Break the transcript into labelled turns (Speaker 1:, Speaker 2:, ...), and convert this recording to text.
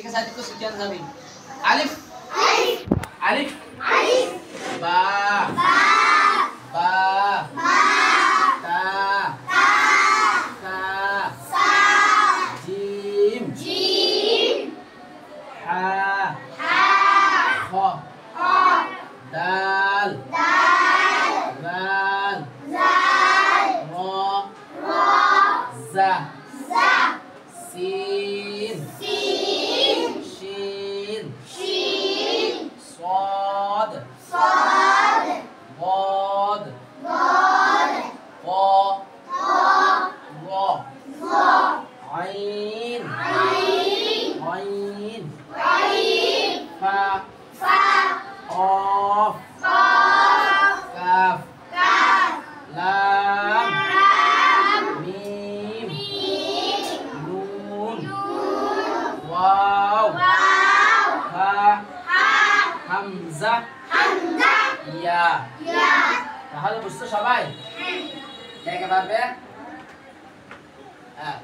Speaker 1: के साथ इसको सीखना सभी अलिफ अलिफ बा बा ता सा जीम हा ख दाल राल रा जा सीन शीन صاد ضاد ط ظ عين فا قاف كاف لام ميم نون واو ها হামজা ইয়া তাহলে বুঝছো সবাই? কে কে পারবে? হ্যাঁ